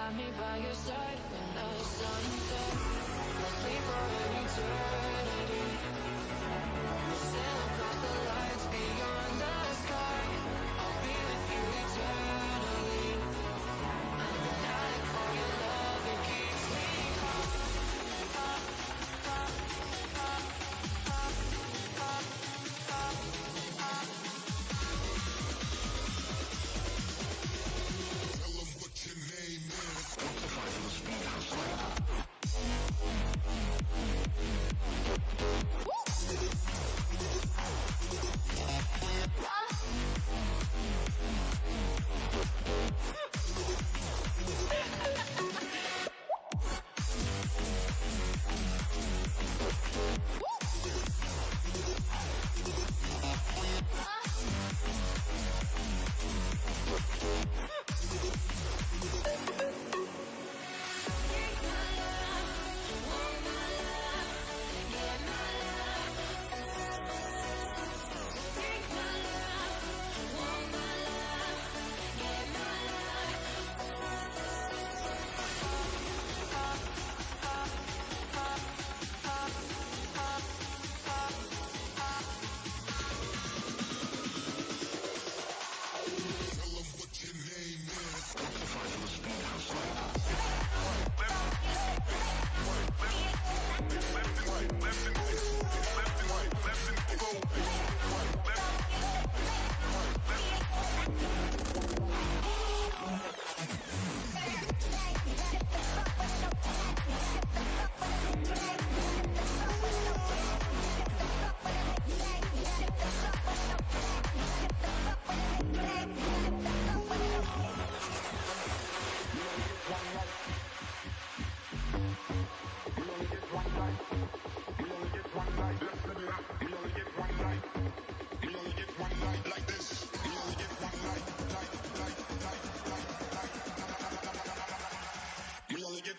have me by your side when the sun sets. We'll sleep for an eternity. We'll sail across the lights beyond the sky. I'll be with you eternally. I'm an addict for your love, it keeps me up, up, up, up, up, up, up, up. Tell them what your name is.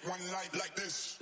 One life like this.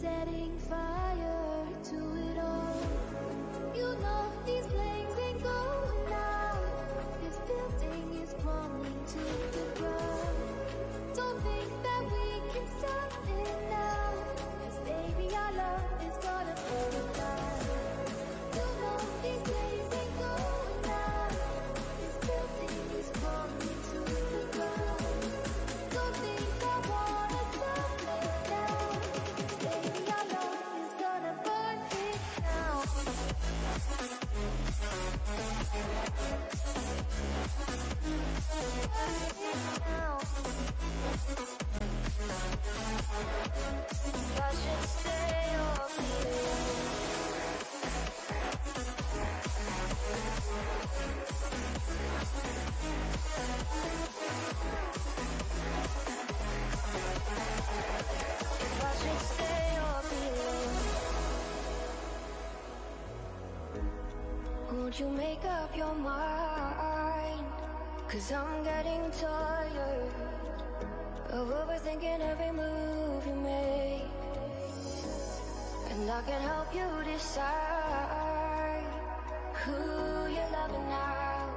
Setting fire to it all. You know these flames ain't going out. This building is crumbling to the ground. Don't think that we can stop it now, 'cause baby our love is gonna burn it down. You know these flames ain't going out. This building is crumbling to the ground. Don't think I wanna stop it now, 'cause baby our love is gonna burn it down. Burn it Don't you make up your mind? Cause I'm getting tired of overthinking every move you make. And I can help you decide who you're loving now,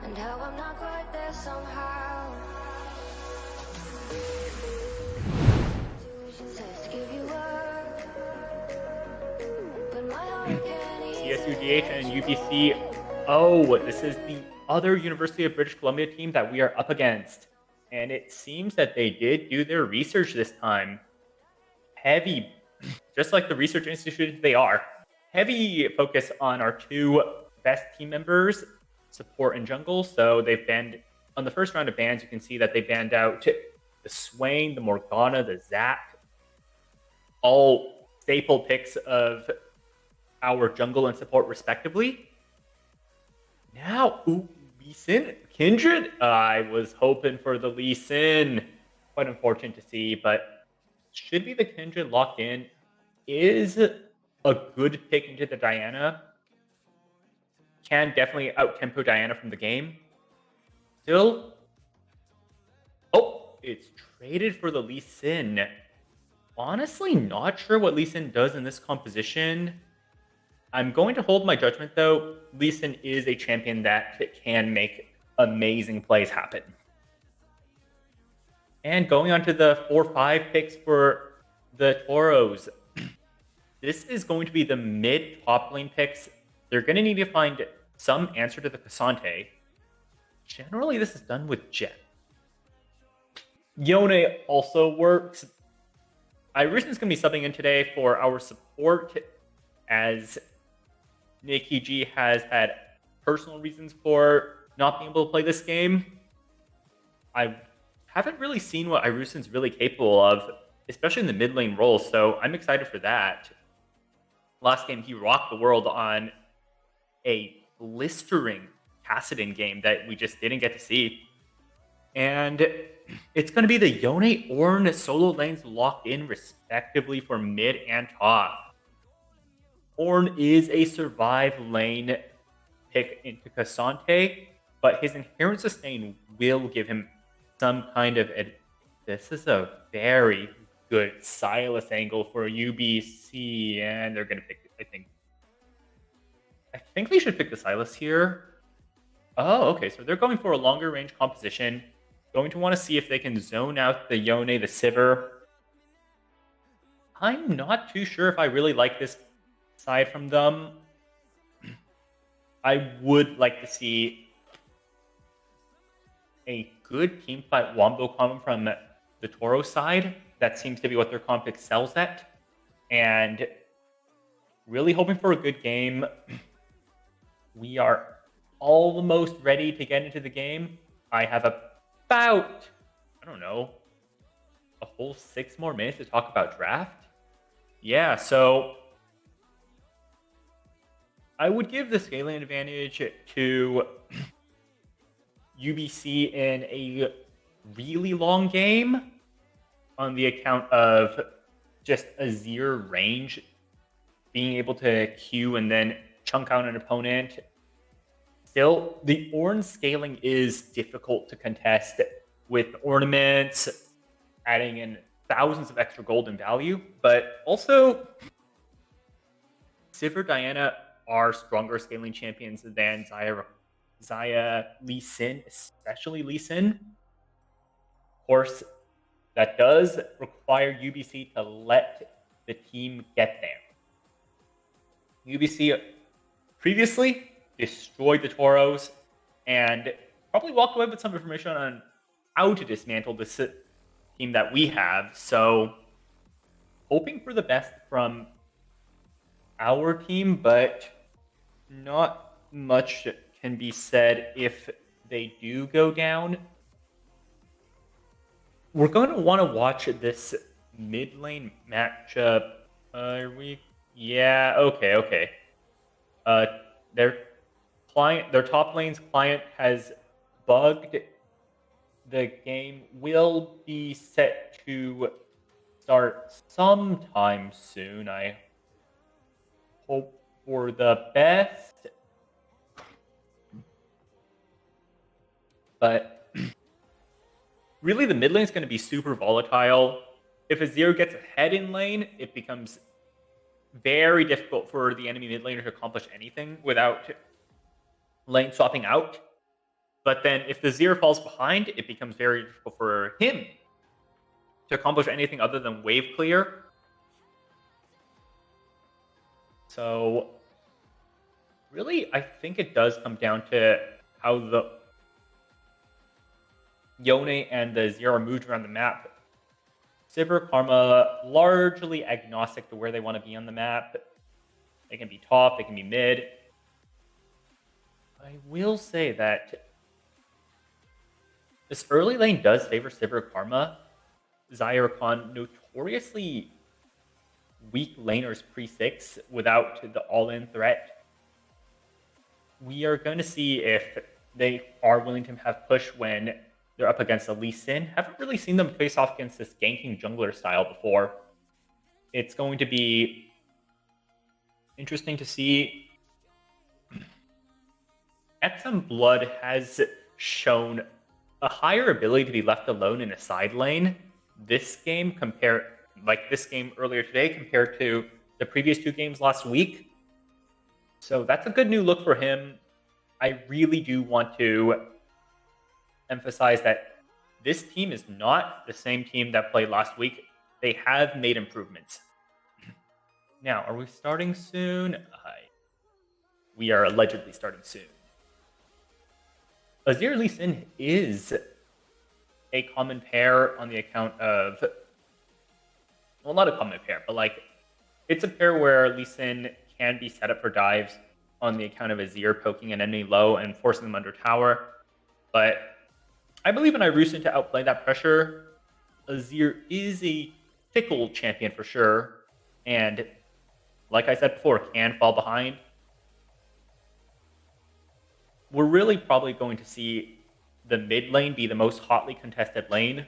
and how I'm not quite there somehow. Intuition says to give you up, but my heart can't CSUDH and UBCO. This is the other University of British Columbia team that we are up against. And it seems that they did do their research this time. Heavy, just like the research institutions they are, heavy focus on our two best team members, support and jungle. So they've banned, on the first round of bans, you can see that they banned out the Swain, the Morgana, the Zac, all staple picks of our jungle and support respectively. Now, Lee Sin, Kindred. I was hoping for the Lee Sin. Quite unfortunate to see, but should be the Kindred locked in. Is a good pick into the Diana. Can definitely out-tempo Diana from the game. Still, it's traded for the Lee Sin. Honestly, not sure what Lee Sin does in this composition. I'm going to hold my judgment, though. Lee Sin is a champion that can make amazing plays happen. And going on to the 4-5 picks for the Toros. This is going to be the mid-top lane picks. They're going to need to find some answer to the Cassante. Generally, this is done with Jet. Yone also works. Irusen's going to be subbing in today for our support, as NECC has had personal reasons for not being able to play this game. I haven't really seen what Irusen's really capable of, especially in the mid lane role, so I'm excited for that. Last game, he rocked the world on a blistering Kassadin game that we just didn't get to see. And it's going to be the Yone Ornn solo lanes locked in respectively for mid and top. Ornn is a survive lane pick into Cassante, but his inherent sustain will give him some kind of... This is a very good Sylas angle for UBC, and they're going to pick it, I think they should pick the Sylas here. Oh, okay, so they're going for a longer range composition. Going to want to see if they can zone out the Yone, the Sivir. I'm not too sure if I really like this side from them. I would like to see a good teamfight Wombo combo from the Toro side. That seems to be what their comp excels at. And really hoping for a good game. We are almost ready to get into the game. I have about, I don't know, a whole 6 more minutes to talk about draft. Yeah, so I would give the scaling advantage to UBC in a really long game on the account of just Azir range, being able to Q and then chunk out an opponent. Still, the Ornn scaling is difficult to contest with ornaments, adding in thousands of extra gold and value, but also Sivir, Diana are stronger scaling champions than Xayah, Lee Sin, especially Lee Sin. Of course, that does require UBC to let the team get there. UBC previously destroyed the Toros and probably walked away with some information on how to dismantle this team that we have. So hoping for the best from our team, but not much can be said if they do go down. We're going to want to watch this mid lane matchup. Yeah, okay. Their top lane's client has bugged. The game will be set to start sometime soon. I hope for the best. But really, the mid lane is going to be super volatile. If Azir gets ahead in lane, it becomes very difficult for the enemy mid laner to accomplish anything without lane swapping out. But then if the Azir falls behind, it becomes very difficult for him to accomplish anything other than wave clear. So really, I think it does come down to how the Yone and the Azir are moved around the map. Sivir, Karma, largely agnostic to where they want to be on the map. They can be top, they can be mid. I will say that this early lane does favor Sivir Karma. Zaire Khan, notoriously weak laners pre-6 without the all-in threat. We are going to see if they are willing to have push when they're up against a Lee Sin. Haven't really seen them face off against this ganking jungler style before. It's going to be interesting to see. XM Blood has shown a higher ability to be left alone in a side lane this game this game earlier today compared to the previous 2 games last week. So that's a good new look for him. I really do want to emphasize that this team is not the same team that played last week. They have made improvements. Now, are we starting soon? We are allegedly starting soon. Azir Lee Sin is a common pair on the account of... Well, not a common pair, but it's a pair where Lee Sin can be set up for dives on the account of Azir poking an enemy low and forcing them under tower. But I believe in Irusen to outplay that pressure. Azir is a fickle champion for sure. And like I said before, can fall behind. We're really probably going to see the mid lane be the most hotly contested lane,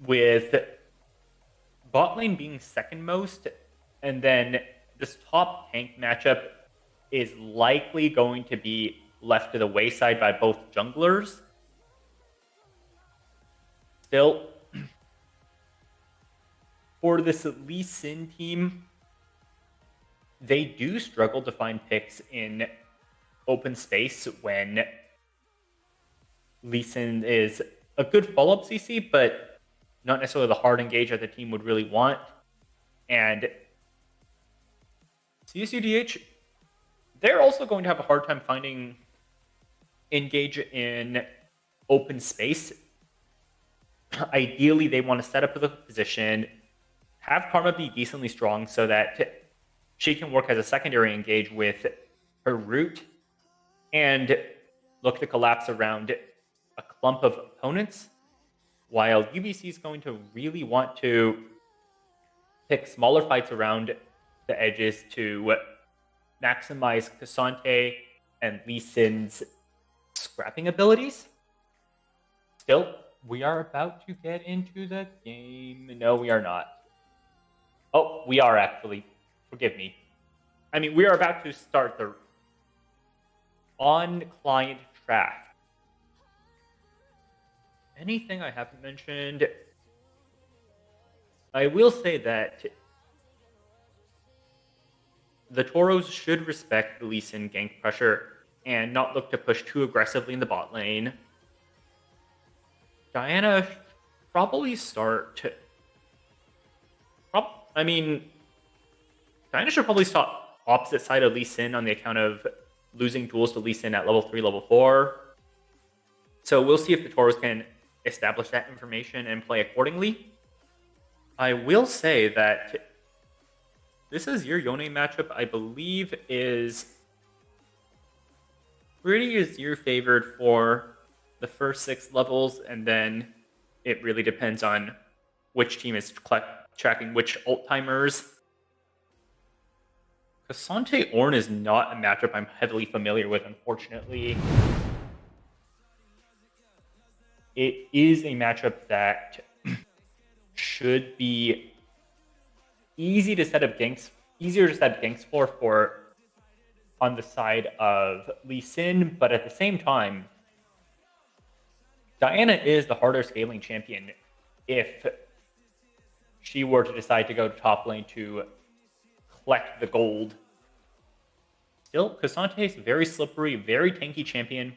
with bot lane being second most, and then this top tank matchup is likely going to be left to the wayside by both junglers. Still, for this Lee Sin team, they do struggle to find picks in open space when Lee Sin is a good follow-up CC, but not necessarily the hard engage that the team would really want. And CSUDH, they're also going to have a hard time finding engage in open space. Ideally, they want to set up the position, have Karma be decently strong so that she can work as a secondary engage with her root and look to collapse around a clump of opponents, while UBC is going to really want to pick smaller fights around the edges to maximize Cassante and Lee Sin's scrapping abilities. Still, we are about to get into the game. No, we are not. Oh, we are actually. Forgive me. I mean, we are about to start the on-client draft. Anything I haven't mentioned? I will say that the Toros should respect the Lee Sin gank pressure and not look to push too aggressively in the bot lane. Diana should probably start... Diana should probably start opposite side of Lee Sin on the account of losing tools to Lee Sin at level 3, level 4. So we'll see if the Toros can establish that information and play accordingly. I will say that this Azir Yone matchup, I believe, is pretty Azir favored for the first 6 levels, and then it really depends on which team is tracking which ult timers. Cassante Ornn is not a matchup I'm heavily familiar with, unfortunately. It is a matchup that should be easier to set up ganks for on the side of Lee Sin, but at the same time, Diana is the harder scaling champion if she were to decide to go to top lane to collect the gold. Still, Cassante is very slippery, very tanky champion.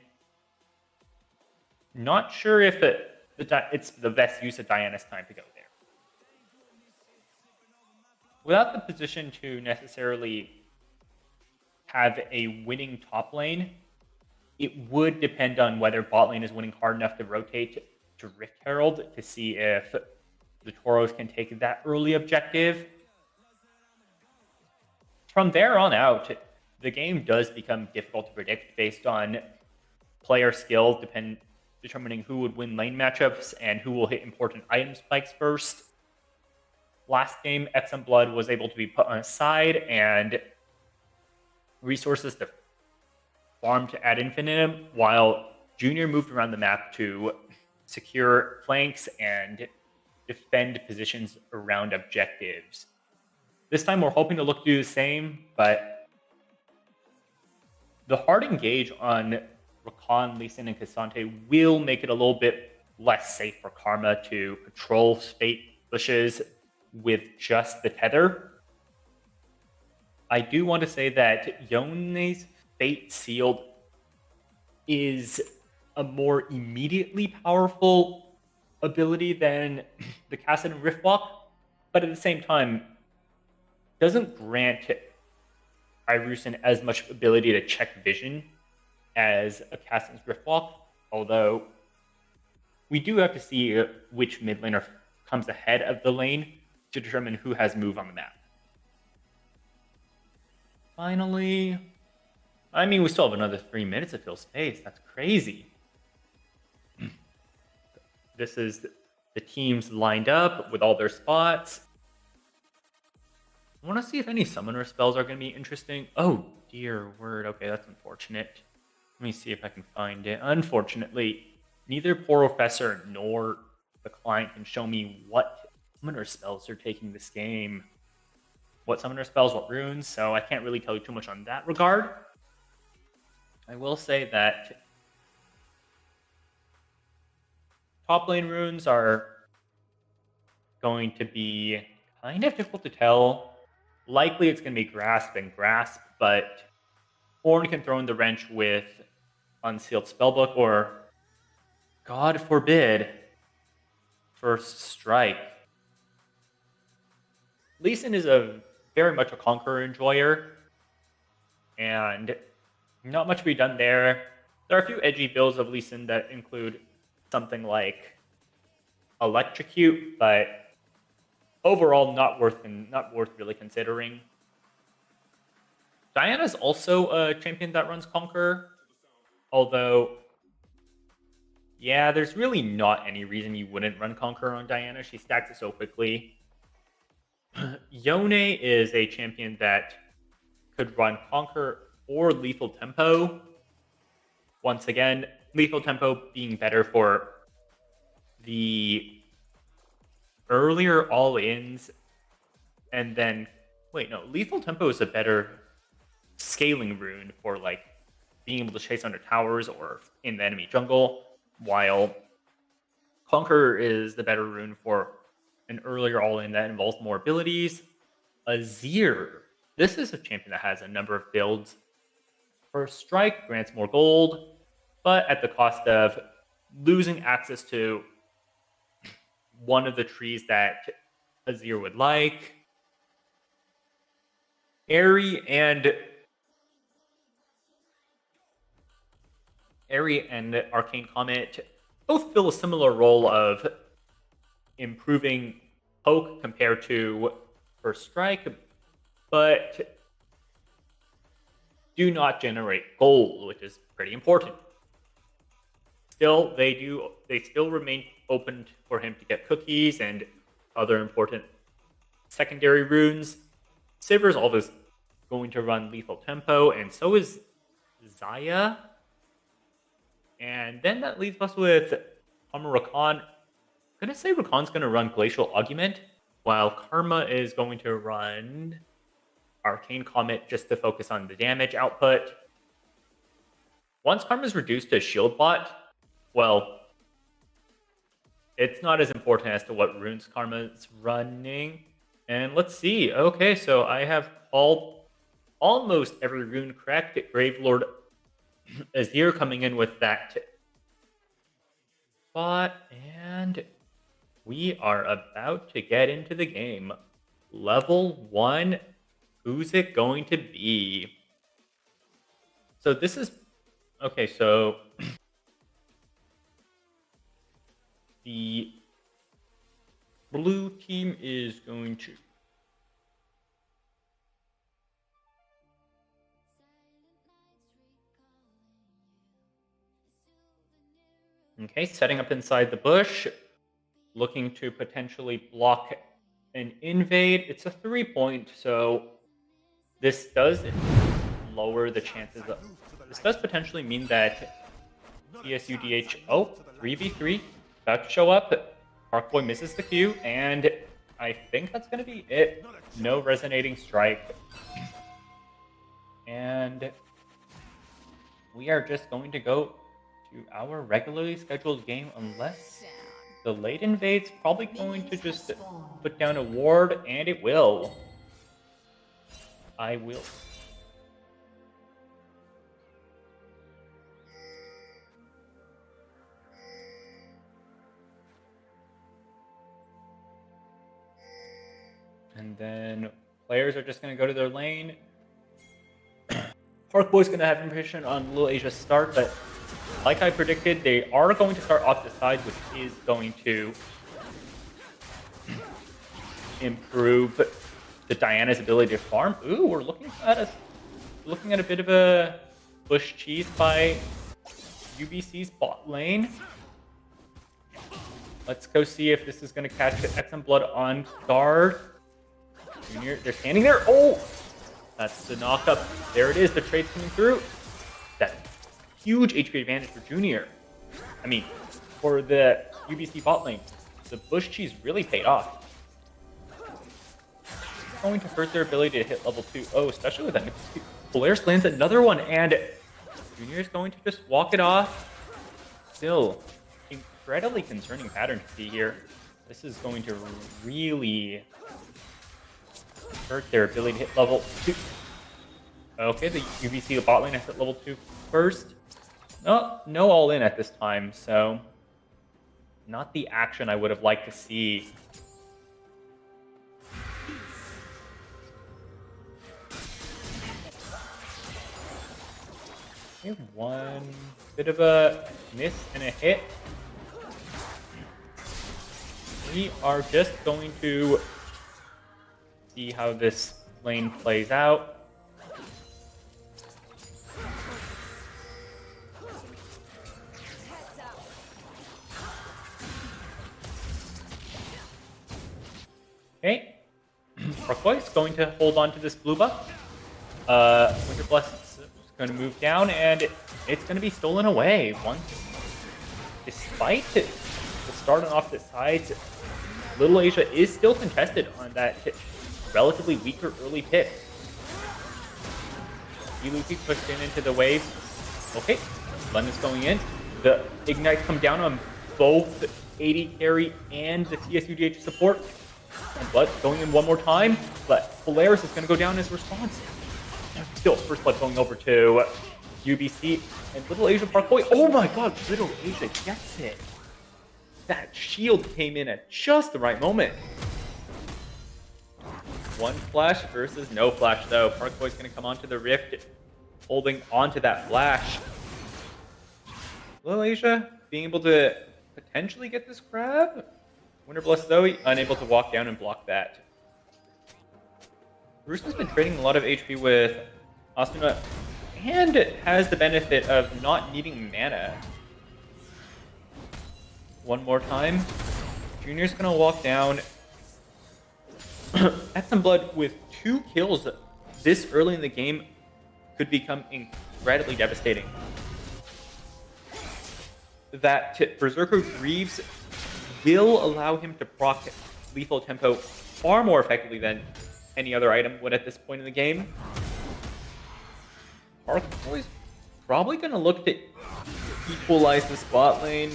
Not sure if it's the best use of Diana's time to go there. Without the position to necessarily have a winning top lane, it would depend on whether bot lane is winning hard enough to rotate to Rift Herald to see if the Toros can take that early objective. From there on out, the game does become difficult to predict based on player skill, determining who would win lane matchups and who will hit important item spikes first. Last game, XM Blood was able to be put on a side and resources to farm to ad infinitum, while Junior moved around the map to secure flanks and defend positions around objectives. This time we're hoping to look to do the same, but the hard engage on Rakan, Lee Sin, and Cassante will make it a little bit less safe for Karma to patrol Fate bushes with just the tether. I do want to say that Yone's Fate Sealed is a more immediately powerful ability than the Kassadin Riftwalk, but at the same time, doesn't grant Irusen as much ability to check vision as a Kassadin's Riftwalk, although we do have to see which mid laner comes ahead of the lane to determine who has move on the map. Finally, I mean, we still have another 3 minutes to fill space. That's crazy. This is the teams lined up with all their spots. I want to see if any summoner spells are going to be interesting. Oh, dear word. Okay, that's unfortunate. Let me see if I can find it. Unfortunately, neither Professor nor the client can show me what summoner spells are taking this game. What summoner spells, what runes, so I can't really tell you too much on that regard. I will say that top lane runes are going to be kind of difficult to tell. Likely it's going to be Grasp and Grasp, but Horn can throw in the wrench with Unsealed Spellbook, or, God forbid, First Strike. Lee Sin is very much a Conqueror enjoyer, and not much to be done there. There are a few edgy builds of Lee Sin that include something like Electrocute, but overall not worth really considering. Diana's also a champion that runs Conqueror, although, yeah, there's really not any reason you wouldn't run Conqueror on Diana. She stacks it so quickly. Yone is a champion that could run Conquer or Lethal Tempo. Once again, Lethal Tempo being better for the earlier all-ins, and then, wait, no, Lethal Tempo is a better scaling rune for, like, being able to chase under towers or in the enemy jungle, while Conqueror is the better rune for an earlier all-in that involves more abilities. Azir. This is a champion that has a number of builds. First Strike grants more gold, but at the cost of losing access to one of the trees that Azir would like. Airy and Arcane Comet both fill a similar role of improving poke compared to First Strike, but do not generate gold, which is pretty important. Still, they still remain open for him to get cookies and other important secondary runes. Sivir is always going to run Lethal Tempo, and so is Zaya. And then that leaves us with Rakan. I'm going to say Rakan's going to run Glacial Augment, while Karma is going to run Arcane Comet just to focus on the damage output. Once Karma is reduced to Shield Bot, well, it's not as important as to what runes Karma is running. And let's see. Okay, so I have almost every rune correct. Gravelord Azir coming in with that spot, and we are about to get into the game. Level 1, who's it going to be? So this is... Okay, so... the blue team is going to... Okay, setting up inside the bush, looking to potentially block an invade. It's a 3-point, so this does lower the chances of... This does potentially mean that CSUDH, 3v3, about to show up. Parkboy misses the Q, and I think that's going to be it. No resonating strike. And we are just going to go to our regularly scheduled game unless the late invade's probably going to just put down a ward, and it will. I will. And then players are just going to go to their lane. Parkboy's going to have information on Little Asia's start, but like I predicted, they are going to start off the side, which is going to improve the Diana's ability to farm. Ooh, we're looking at a bit of a bush cheese by UBC's bot lane. Let's go see if this is going to catch XM Blood on guard. Junior, they're standing there. Oh, that's the knockup. There it is. The trade's coming through. That's huge HP advantage for Junior. I mean, for the UBC bot lane, the bush cheese really paid off. It's going to hurt their ability to hit level 2. Oh, especially with that. Polaris lands another one, and Junior is going to just walk it off. Still, incredibly concerning pattern to see here. This is going to really hurt their ability to hit level 2. Okay, the UBC bot lane has hit level 2 first. No all in at this time, so not the action I would have liked to see. Okay, one bit of a miss and a hit. We are just going to see how this lane plays out. Okay, Parkboy is going to hold on to this blue buff. Winter Blast is going to move down, and it's going to be stolen away. Despite the starting off the sides, Little Asia is still contested on that relatively weaker early pick. Luffy pushed into the wave. Okay, Lund is going in. The Ignites come down on both 80 carry and the CSUDH support. And Blood going in one more time, but Polaris is going to go down as response. Still, first Blood going over to UBC and Little Asia Parkboy. Oh my god, Little Asia gets it. That shield came in at just the right moment. One flash versus no flash, though. Parkboy's going to come onto the rift, holding onto that flash. Little Asia being able to potentially get this grab. Winter Blast Zoe unable to walk down and block that. Bruce has been trading a lot of HP with Asuna and has the benefit of not needing mana. One more time. Junior's going to walk down. XM Blood with 2 kills this early in the game could become incredibly devastating. That Berserker Greaves will allow him to proc lethal tempo far more effectively than any other item would at this point in the game. Parkboy's probably going to look to equalize the spot lane.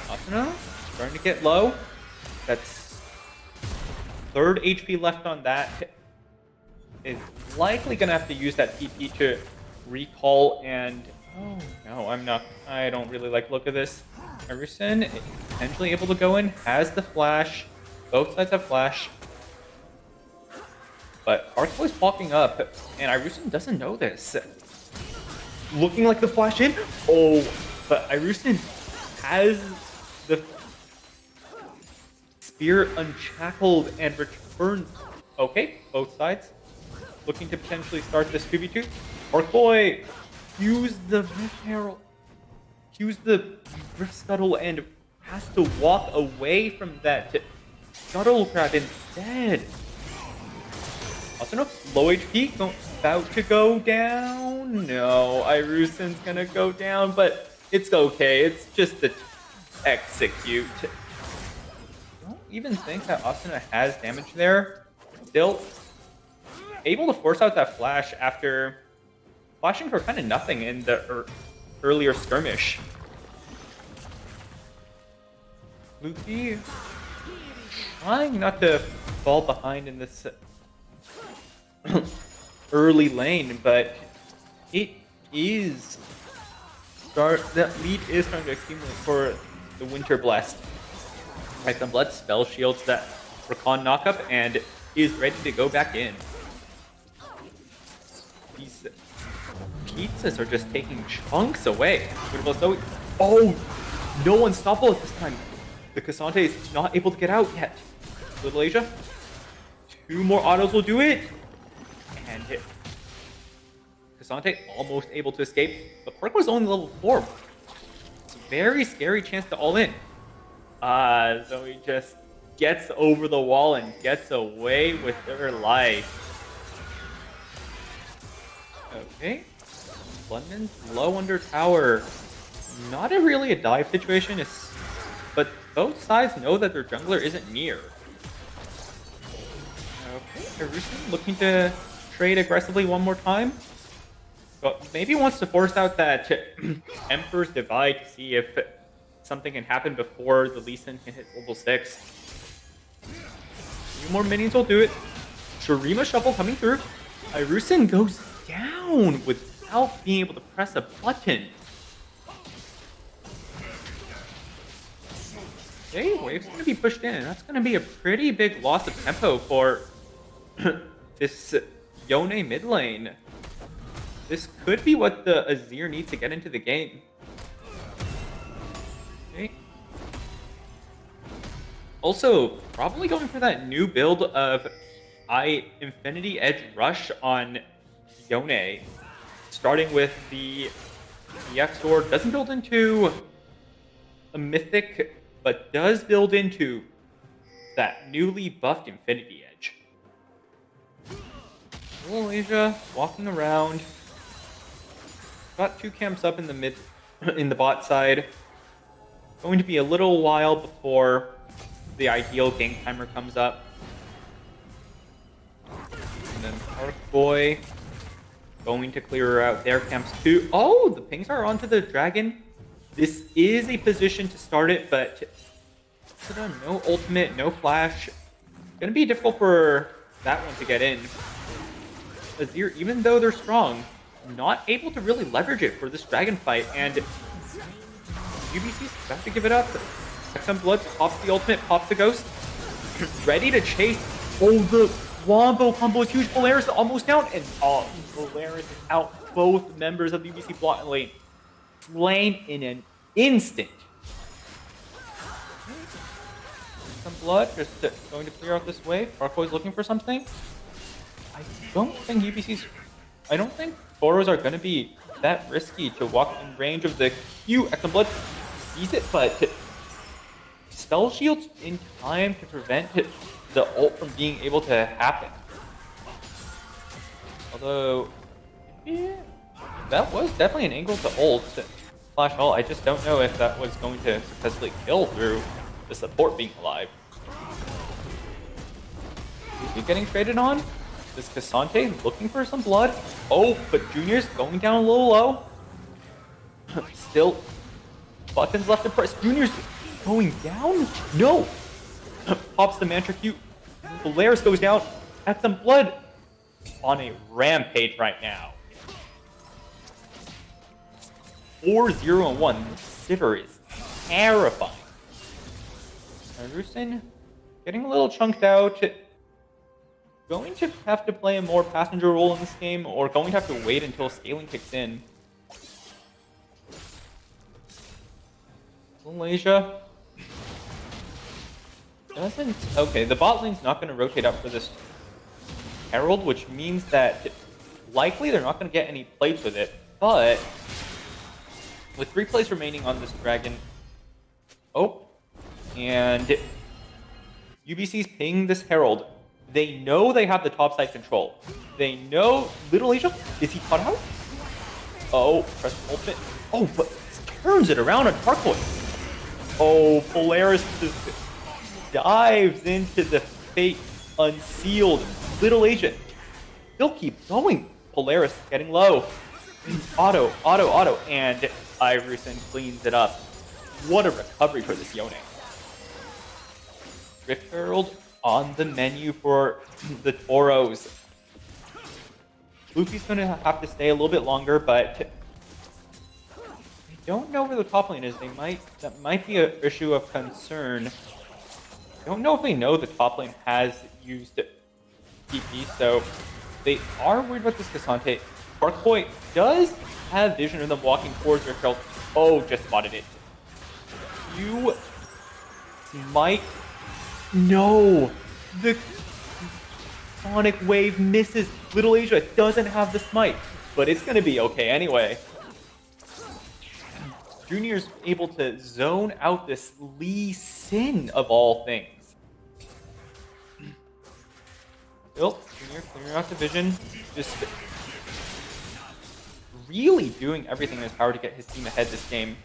Asuna starting to get low. That's third HP left on that. Is likely gonna have to use that TP to recall and oh no, I don't really like the look of this. Irusen potentially able to go in, has the flash. Both sides have flash. But Arcboy's walking up, and Irusen doesn't know this. Looking like the flash in. Oh, but Irusen has the spear unshackled and returns. Okay, both sides looking to potentially start this 2v2. Arcboy use the Rift Herald. Use the Rift Scuttle and has to walk away from that Scuttle Crab instead. Also, no, low HP, about to go down. No, Irusen's gonna go down, but it's okay. It's just the execute. I don't even think that Asuna has damage there. Still able to force out that flash after flashing for kind of nothing in the earlier skirmish. Luffy trying not to fall behind in this early lane, but it is that lead is starting to accumulate for the Winter Blast. Right, the Blood spell shields that Rakan knockup and is ready to go back in. These pizzas are just taking chunks away. Oh, no unstoppable at this time. The Cassante is not able to get out yet. Little Asia, 2 more autos will do it. And hit. Cassante almost able to escape, but Perk was only level 4. It's a very scary chance to all in. So he just gets over the wall and gets away with their life. Okay. London's low under tower. Not really a dive situation, but both sides know that their jungler isn't near. Okay, Irusen looking to trade aggressively one more time. But maybe wants to force out that Emperor's Divide to see if something can happen before the Lee Sin can hit level 6. 2 more minions will do it. Shurima Shuffle coming through. Irusen goes down without being able to press a button. Okay, Wave's going to be pushed in. That's going to be a pretty big loss of tempo for this Yone mid lane. This could be what the Azir needs to get into the game. Okay. Also, probably going for that new build of Infinity Edge Rush on Yone. Starting with the EF Sword. Doesn't build into a Mythic, but does build into that newly buffed Infinity Edge. Little Asia walking around. Got 2 camps up in the bot side. Going to be a little while before the ideal gank timer comes up. And then Arcboy going to clear out their camps too. Oh, the pings are onto the dragon. This is a position to start it, but no ultimate, no flash. Gonna be difficult for that one to get in. Azir, even though they're strong, not able to really leverage it for this dragon fight, and UBC's about to give it up. Some blood, pops the ultimate, pops the ghost. Ready to chase. Oh, the wombo combo is huge. Polaris almost down, and oh, Polaris is out. Both members of the UBC bot lane slain in an instant. Some blood, just going to clear out this wave. Arcboy's looking for something. I don't think Boros are going to be that risky to walk in range of the Q. Some blood sees it, but spell shields in time to prevent the ult from being able to happen. Although, yeah, that was definitely an angle to ult. Flash ult, I just don't know if that was going to successfully kill through the support being alive. Is he getting traded on? Is Cassante looking for some blood? Oh, but Junior's going down a little low. Still, buttons left to press. Junior's going down? No! Pops the Mantra Q. Polaris goes down. At some blood on a rampage right now. 4-0-1. Sivir is terrifying. Rusin getting a little chunked out. Going to have to play a more passenger role in this game, or going to have to wait until scaling kicks in. Malaysia doesn't. Okay, the bot lane's not going to rotate up for this Herald, which means that likely they're not going to get any plates with it. But with 3 plays remaining on this dragon, and UBC's ping this Herald. They know they have the top side control. They know Little Asia. Is he caught out? Oh, press ultimate. Oh, but turns it around on Tarkoi. Oh, Polaris just dives into the fate unsealed. Little Asia. He'll keep going. Polaris getting low. Auto, and Iverson cleans it up. What a recovery for this Yone. Rift Herald on the menu for the Toros. Luffy's going to have to stay a little bit longer, but I don't know where the top lane is. That might be an issue of concern. I don't know if they know the top lane has used TP, so they are worried about this Cassante. Tarkoi does have vision of them walking towards Rift Herald. Oh, just spotted it. You might. No! The Sonic Wave misses. Little Asia doesn't have the smite, but it's gonna be okay anyway. Junior's able to zone out this Lee Sin of all things. Still, Junior clearing out the vision. Just really doing everything in his power to get his team ahead this game.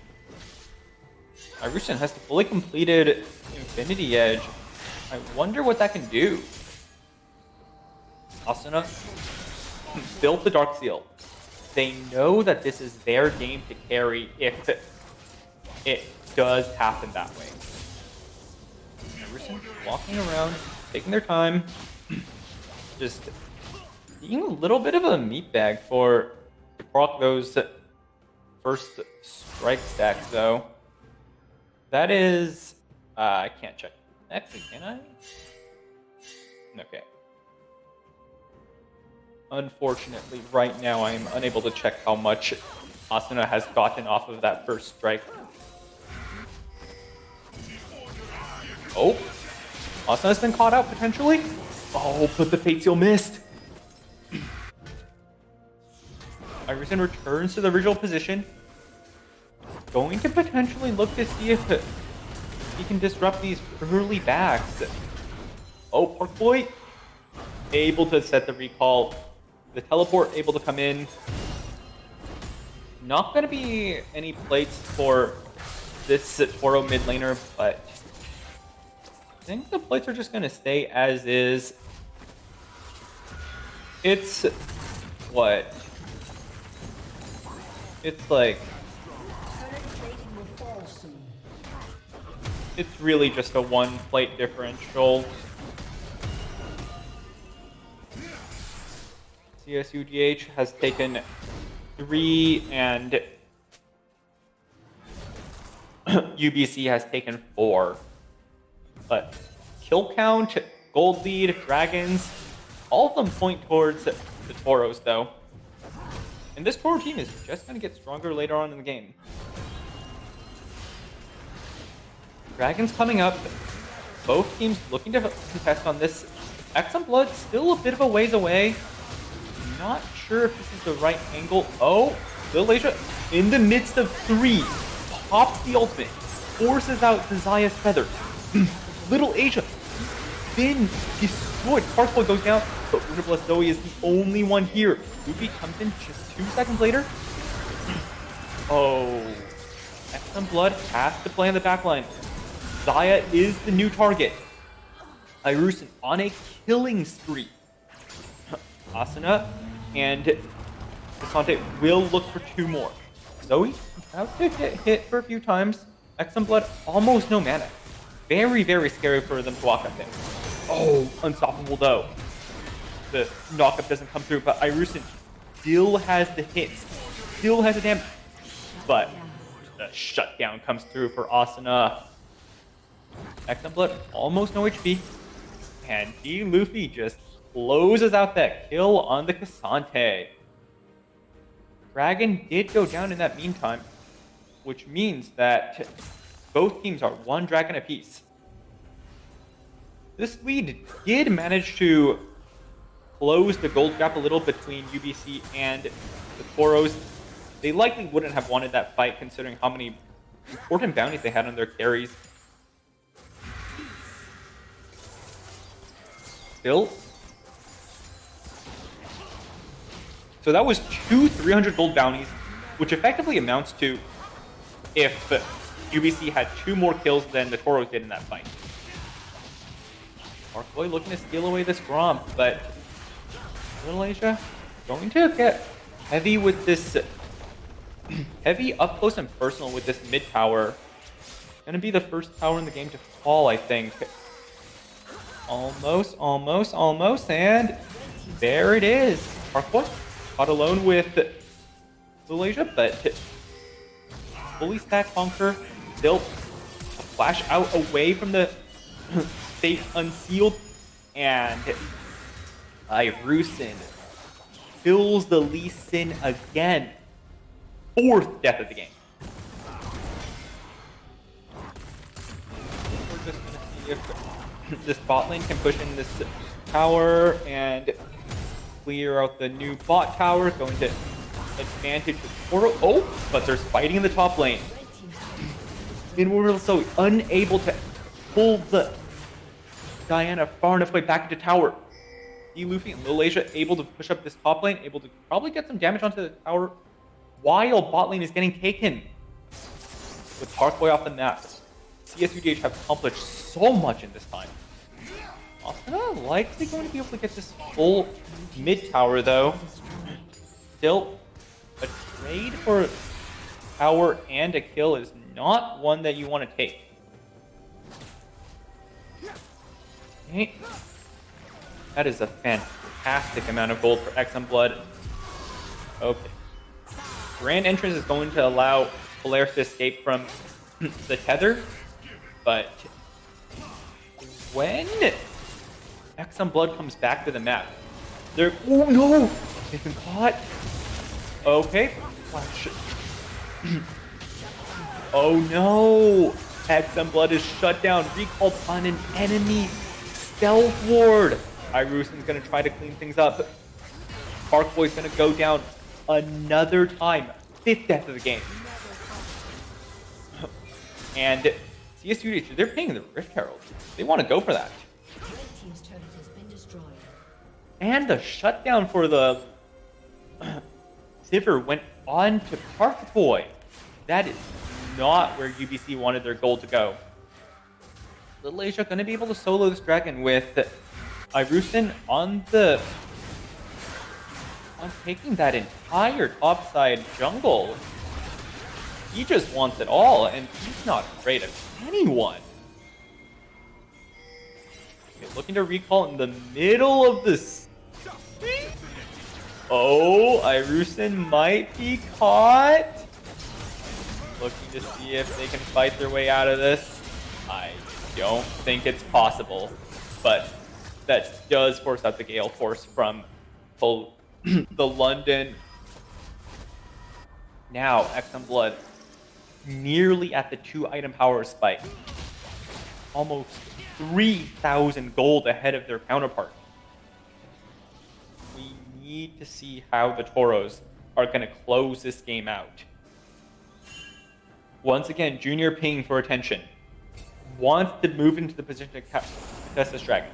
Irusen has fully completed Infinity Edge. I wonder what that can do. Asuna built the Dark Seal. They know that this is their game to carry if it does happen that way. Irusen walking around, taking their time, just being a little bit of a meatbag to proc those first strike stacks, though. That is, I can't check. Actually, can I? Okay. Unfortunately, right now I am unable to check how much Asuna has gotten off of that first strike. Oh, Asuna's been caught out potentially. Oh, but the Fate Seal missed. Iverson returns to the original position. Going to potentially look to see if he can disrupt these early backs. Oh, Park Boy able to set the recall. The teleport able to come in. Not going to be any plates for this Toro mid laner, but I think the plates are just going to stay as is. It's what? It's like it's really just a 1 plate differential. CSUDH has taken 3 and UBC has taken 4. But kill count, gold lead, dragons, all of them point towards the Toros though. And this Toro team is just going to get stronger later on in the game. Dragons coming up. Both teams looking to contest on this. Exum Blood still a bit of a ways away. Not sure if this is the right angle. Oh, Little Asia in the midst of 3. Pops the ultimate. Forces out Desires Feather. Little Asia been destroyed. Parkboy goes down, but Winterblast Zoe is the only one here. Luffy comes in just 2 seconds later. Oh, Exum Blood has to play on the backline. Zaya is the new target. Irusen on a killing spree. Asuna and Cassante will look for 2 more. Zoe about to get hit for a few times. XM Blood, almost no mana. Very, very scary for them to walk up there. Oh, unstoppable though. The knockup doesn't come through, but Irusen still has the hits, still has the damage. But the shutdown comes through for Asuna. XM Blood, almost no HP. And D. Luffy just closes out that kill on the Cassante. Dragon did go down in that meantime, which means that both teams are one dragon apiece. This lead did manage to close the gold gap a little between UBC and the Toros. They likely wouldn't have wanted that fight considering how many important bounties they had on their carries. Still. So that was 2 300 gold bounties, which effectively amounts to if UBC had 2 more kills than the Toros did in that fight. Parkboy looking to steal away this Gromp, but Little Asia going to get heavy with this, heavy up close and personal with this mid tower. Gonna be the first tower in the game to fall, I think. Almost, and there it is. Parkboy caught alone with Little Asia, but fully stacked Conquer, still flash out away from the Fate Unsealed, and Irusen kills the Lee Sin again. 4th death of the game. We're just gonna see if this bot lane can push in this tower and clear out the new bot tower. Going to advantage the portal. Oh, but there's fighting in the top lane. Inward so unable to pull the Diana far enough way back into tower. D. Luffy and Lil Asia able to push up this top lane, able to probably get some damage onto the tower while bot lane is getting taken. With Parkboy off the map, CSUDH have accomplished so much in this time. Asuna likely going to be able to get this full mid tower though. Still, a trade for tower and a kill is not one that you want to take. Okay. That is a fantastic amount of gold for XM Blood. Okay. Grand Entrance is going to allow Polaris to escape from the tether, but when XM Blood comes back to the map, they're... Oh no! They've been caught. Okay. Flash. Oh no! XM Blood is shut down, recalled on an enemy stealth ward. Irusen's gonna try to clean things up. Parkboy's gonna go down another time. 5th death of the game. And CSUDH, they're paying the Rift Herald. They want to go for that. And the shutdown for the Sivir went on to Parkboy. That is not where UBC wanted their goal to go. Little Asia gonna be able to solo this dragon with Irusen on taking that entire topside jungle. He just wants it all, and he's not afraid of anyone. Okay, looking to recall in the middle of this. Oh, Irusen might be caught. Looking to see if they can fight their way out of this. I don't think it's possible, but that does force out the Gale Force from the London. Now, XM Blood nearly at the 2-item power spike. Almost 3,000 gold ahead of their counterpart. We need to see how the Toros are going to close this game out. Once again, Junior pinging for attention. Wants to move into the position to contest this dragon.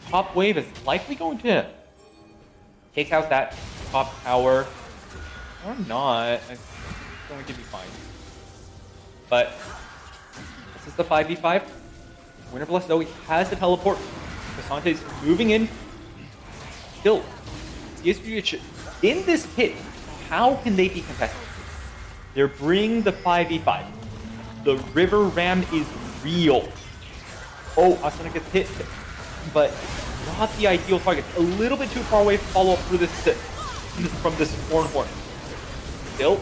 Top wave is likely going to take out that top tower. Or not. It's going to be fine. But this is the 5v5. Winterblast Zoe has the teleport. Cassante's moving in. Still, CSUDH in this pit. How can they be contested? They're bringing the 5v5. The River Ram is real. Oh, Asuna gets hit, but not the ideal target. A little bit too far away to follow up for this from this Horn. Still,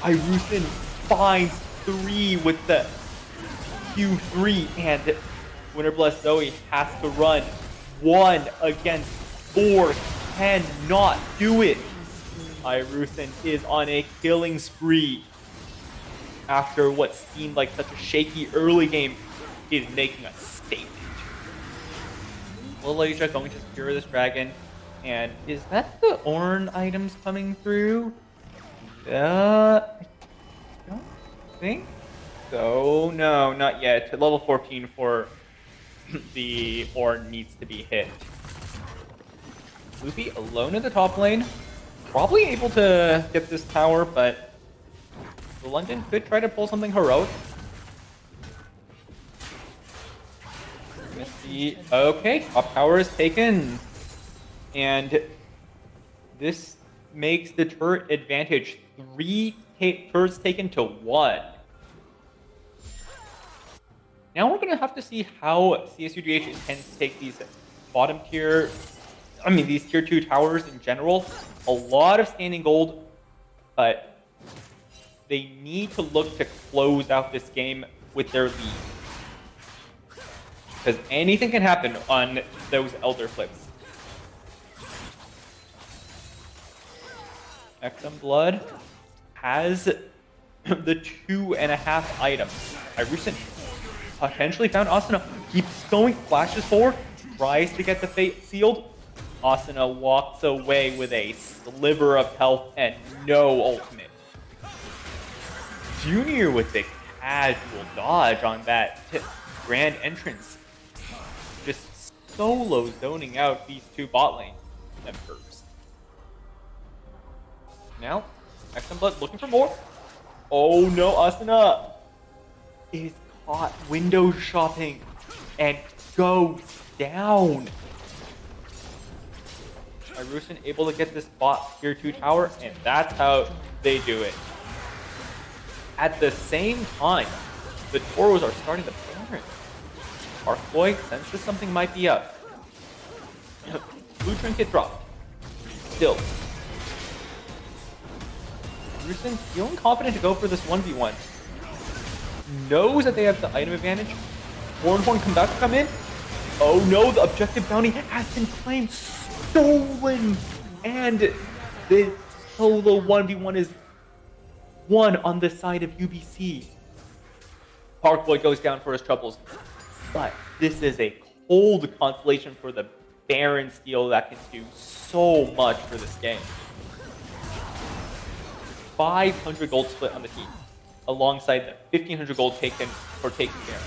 Irusen finds 3 with the Q3, and Winter Blessed Zoe has to run 1 against 4. Cannot do it. Irusen is on a killing spree. After what seemed like such a shaky early game, is making a statement. Malaysia going to secure this dragon. And is that the Ornn items coming through? I don't think so. No, not yet. Level 14 for the Ornn needs to be hit. Luffy alone in the top lane. Probably able to get this tower, but the London could try to pull something heroic. Let's see. Okay, top tower is taken. And this makes the turret advantage 3 turrets taken to 1. Now we're going to have to see how CSUDH intends to take these bottom tier, these tier 2 towers in general. A lot of standing gold, but they need to look to close out this game with their lead. Because anything can happen on those Elder flips. XM Blood has the 2.5 items. Irusen potentially found Asuna. Keeps going, flashes forward, tries to get the fate sealed. Asuna walks away with a sliver of health and no ultimate. Junior with the casual dodge on that grand entrance. Just solo zoning out these 2 bot lane members. Now, XM Blood looking for more. Oh no, Asuna is caught window shopping and goes down. Irusen able to get this bot tier 2 tower, and that's how they do it. At the same time, the Toros are starting to Baron. Arcboy senses something might be up. Blue trinket dropped. Still. Irusen feeling confident to go for this 1v1. Knows that they have the item advantage. Horn come in. Oh no, the objective bounty has been claimed. Stolen. And the solo 1v1 is won on the side of UBC. Parkboy goes down for his troubles. But this is a cold consolation for the Baron steal that can do so much for this game. 500 gold split on the team, alongside the 1500 gold taken for taking Baron.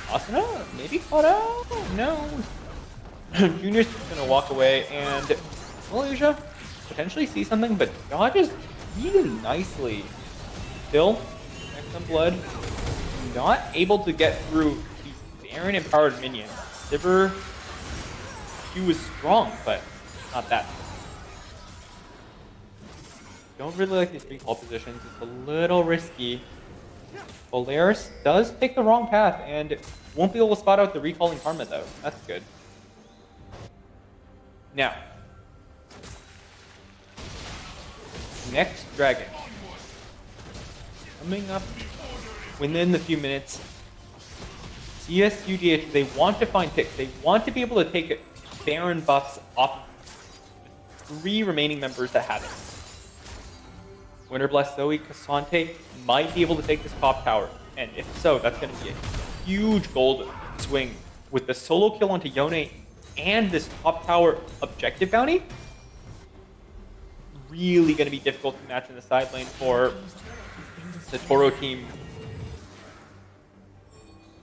Asuna maybe caught out? No. Junior's just gonna walk away, and Malaysia potentially see something, but dodges really nicely. Still, XM Blood not able to get through these Baron empowered minions. Sivir, he was strong, but not that. Don't really like these recall positions. It's a little risky. Polaris does take the wrong path and won't be able to spot out the recalling Karma though. That's good. Now, next dragon. Coming up within the few minutes. CSUDH, they want to find picks. They want to be able to take Baron buffs off the 3 remaining members that have it. Winter Blessed Zoe, Cassante might be able to take this top tower. And if so, that's going to be a huge gold swing with the solo kill onto Yone and this top tower objective bounty. Really going to be difficult to match in the side lane for the Toro team.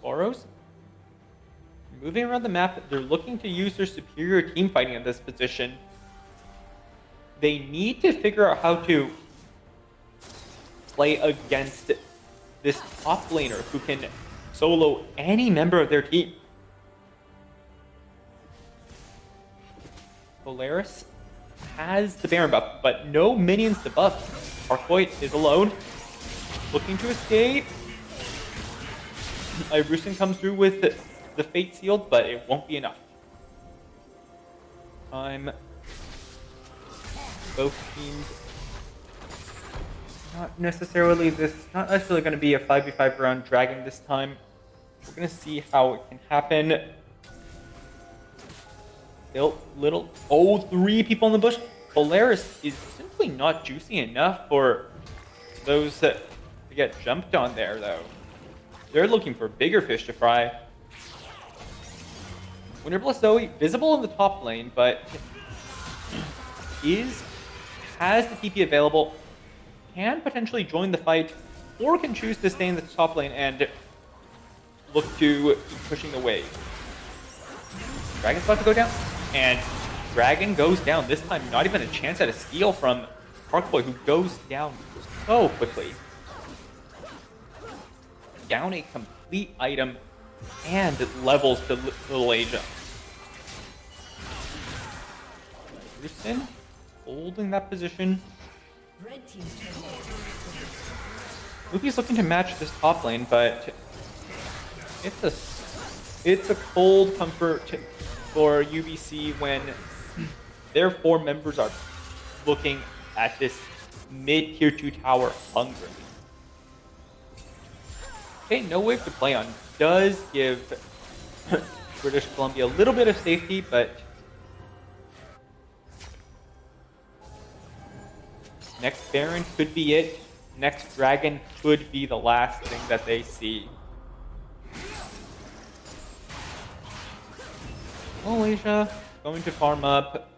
Boros, moving around the map, they're looking to use their superior team fighting in this position. They need to figure out how to play against this top laner who can solo any member of their team. Polaris has the Baron buff, but no minions to buff. Arcoit is alone. looking to escape. Irusen comes through with the Fate Sealed, but it won't be enough. Both teams not necessarily going to be a 5v5 round dragon this time. We're going to see how it can happen. Still little. Oh, 3 people in the bush. Polaris is simply not juicy enough for those to get jumped on there, though. They're looking for bigger fish to fry. Winter Plus Zoe visible in the top lane, but has the TP available, can potentially join the fight, or can choose to stay in the top lane and look to keep pushing the wave. Dragon's about to go down, and Dragon goes down. This time, not even a chance at a steal from Parkboy, who goes down so quickly. Down a complete item and levels to Little Asia. Anderson holding that position. Luffy's looking to match this top lane, but it's a cold comfort for UBC when their 4 members are looking at this mid-tier 2 tower hungry. Okay, no wave to play on. Does give British Columbia a little bit of safety, but next Baron could be it. Next Dragon could be the last thing that they see. Malaysia going to farm up,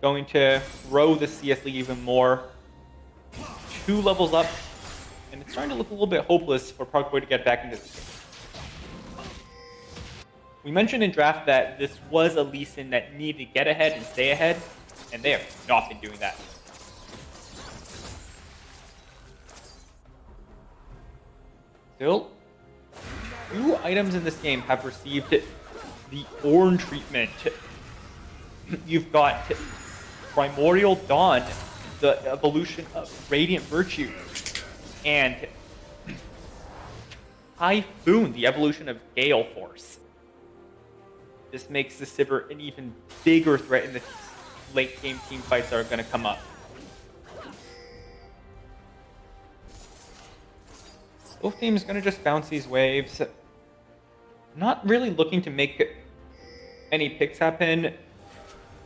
going to grow the CS League even more. 2 levels up, and it's starting to look a little bit hopeless for Parkboy to get back into this game. We mentioned in draft that this was a Lee Sin that needed to get ahead and stay ahead, and they have not been doing that. Still, 2 items in this game have received the Ornn treatment. You've got Primordial Dawn, the evolution of Radiant Virtue, and Typhoon, the evolution of Gale Force. This makes the Sivir an even bigger threat in the late game team fights that are going to come up. Both teams going to just bounce these waves. Not really looking to make any picks happen.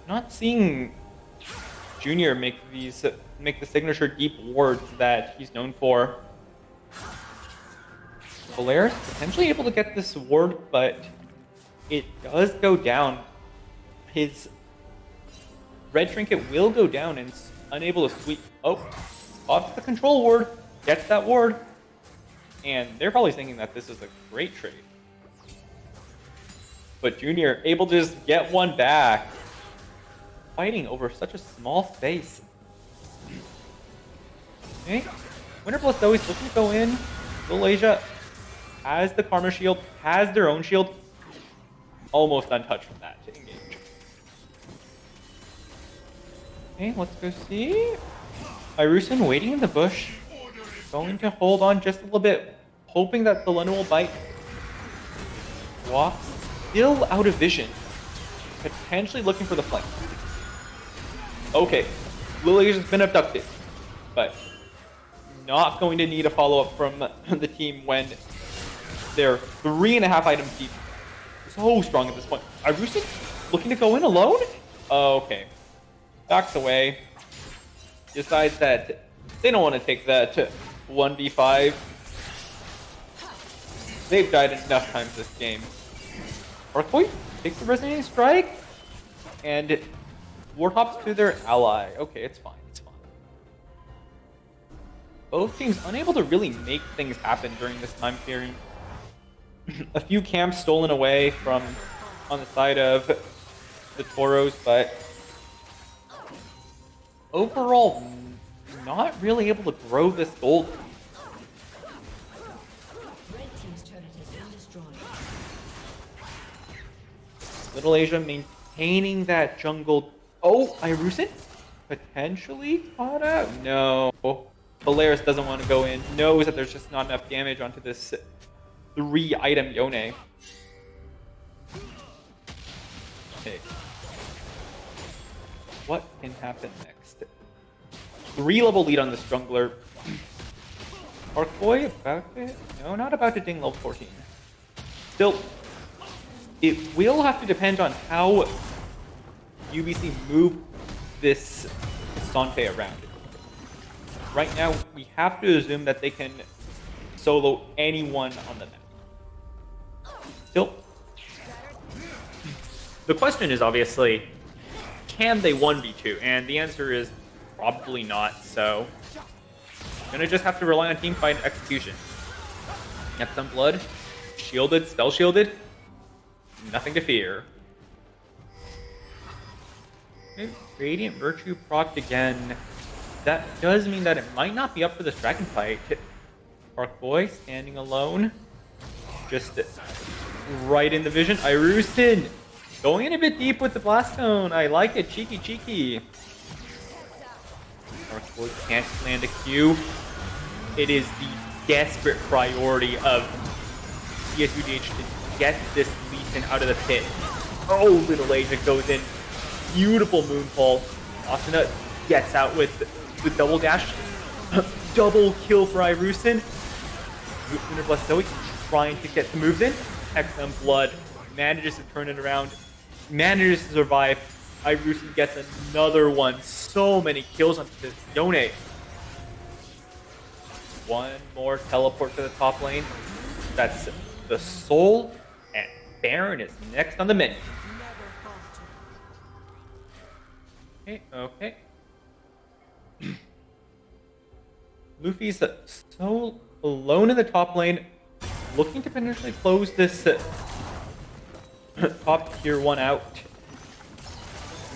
Not seeing Junior make the signature deep wards that he's known for. Polaris potentially able to get this ward, but it does go down. His red trinket will go down and unable to sweep. Oh, off the control ward, gets that ward. And they're probably thinking that this is a great trade. But Junior able to just get one back. Fighting over such a small space. Okay. Winter Plus Zoe's looking to go in. Little Asia has the Karma Shield, has their own shield. Almost untouched from that to engage. Okay, let's go see. Irusen waiting in the bush. Going to hold on just a little bit, hoping that the Luna will bite. Walks still out of vision. Potentially looking for the flank. Okay, Lily has been abducted, but not going to need a follow-up from the team when they're 3.5 items deep. So strong at this point. Irusen looking to go in alone? Okay. Backs away. Decides that they don't want to take that 1v5. They've died enough times this game. Parkboy takes the resonating strike and wartops to their ally. Okay, it's fine. It's fine. Both teams unable to really make things happen during this time period. A few camps stolen away from on the side of the Toros, but overall not really able to grow this gold. Little Asia maintaining that jungle. Oh, Irusen potentially caught out. No. Polaris doesn't want to go in, knows that there's just not enough damage onto this 3-item Yone. Okay. What can happen next? 3-level lead on this jungler. Parkboy about to... No, not about to ding level 14. Still, it will have to depend on how UBC move this Sante around. Right now, we have to assume that they can solo anyone on the map. Still, the question is obviously, can they 1v2? And the answer is probably not, so gonna just have to rely on teamfight and execution. Get some blood, shielded, spell shielded, nothing to fear. Okay, Radiant Virtue procced again. That does mean that it might not be up for this dragon fight. Parkboy standing alone. Just right in the vision. Irusin going in a bit deep with the blast cone. I like it. Cheeky, cheeky. Parkboy can't land a Q. It is the desperate priority of CSUDH to get this Lee Sin out of the pit. Oh, little Asia goes in. Beautiful moonfall. Asuna gets out with the double dash. Double kill for Irusin. Winter Blast Zoe trying to get the moves in. XM Blood manages to turn it around. Manages to survive. Irusin gets another one. So many kills onto this Yone. One more teleport to the top lane. That's the Soul. And Baron is next on the menu. Okay. Luffy's so alone in the top lane, looking to potentially close this top tier 1 out.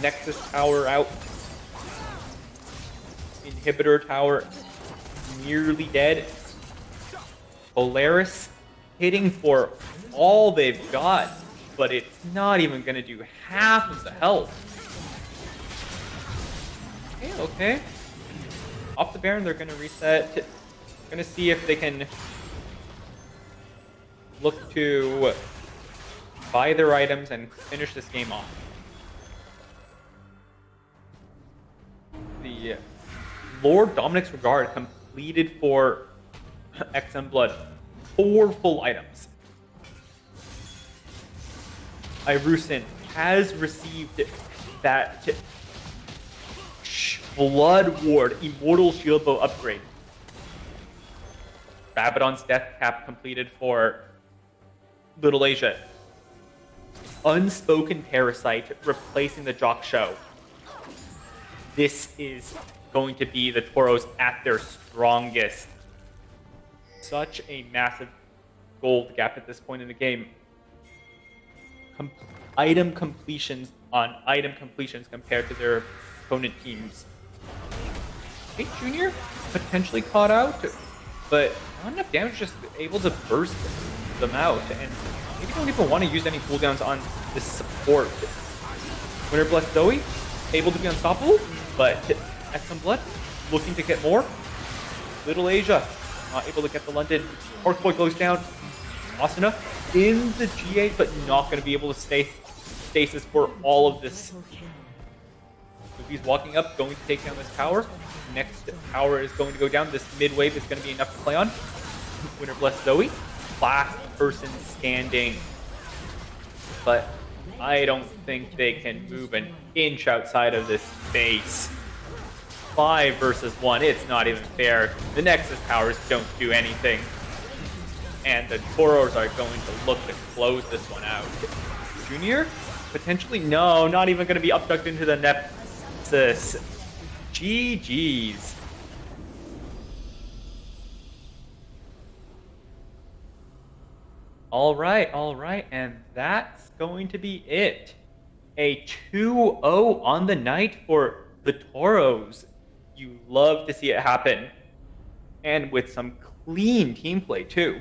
Nexus tower out. Inhibitor tower nearly dead. Polaris hitting for all they've got, but it's not even going to do half of the health. Okay. Off the Baron, they're going to reset. Going to see if they can look to buy their items and finish this game off. The Lord Dominic's Regard completed for XM Blood. 4 full items. Irusin has received that Blood Ward Immortal Shield Bow upgrade. Rabadon's Death Cap completed for Little Asia. Unspoken Parasite replacing the Jock Show. This is going to be the Toros at their strongest. Such a massive gold gap at this point in the game. Item completions on item completions compared to their opponent teams. Hey, Junior potentially caught out, but not enough damage, just able to burst them out, and maybe don't even want to use any cooldowns on this support. Winter Blessed Zoe, able to be unstoppable, but XM Blood looking to get more. Little Asia, not able to get the London. Parkboy goes down. Asuna in the G8, but not going to be able to stay stasis for all of this. He's walking up, going to take down this tower. Next tower is going to go down. This mid wave is going to be enough to play on. Winter Bless Zoe. Last person standing. But I don't think they can move an inch outside of this space. 5 versus 1. It's not even fair. The Nexus towers don't do anything. And the Toros are going to look to close this one out. Junior? Potentially? No, not even going to be abducted into the Nexus. GG's. All right, and that's going to be it. A 2-0 on the night for the Toros. You love to see it happen. And with some clean team play, too.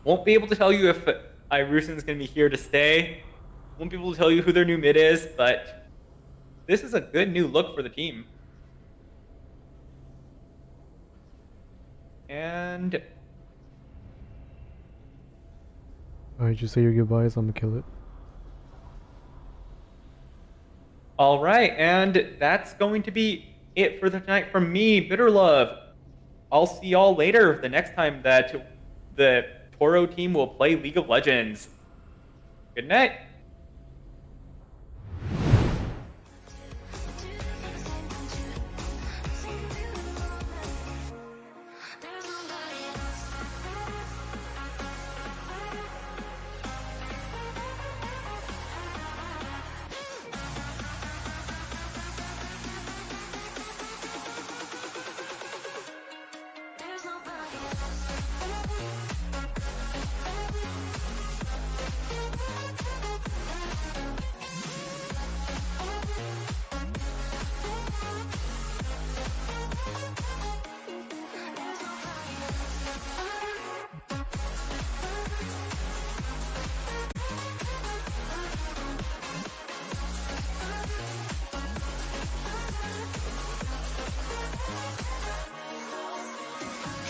Won't be able to tell you if Irusin's going to be here to stay. Won't be able to tell you who their new mid is, but this is a good new look for the team. And Alright, just say your goodbyes. I'm gonna kill it. all right, and that's going to be it for the tonight from me, Bitter Love. I'll see y'all later the next time that the Toro team will play League of Legends. Good night.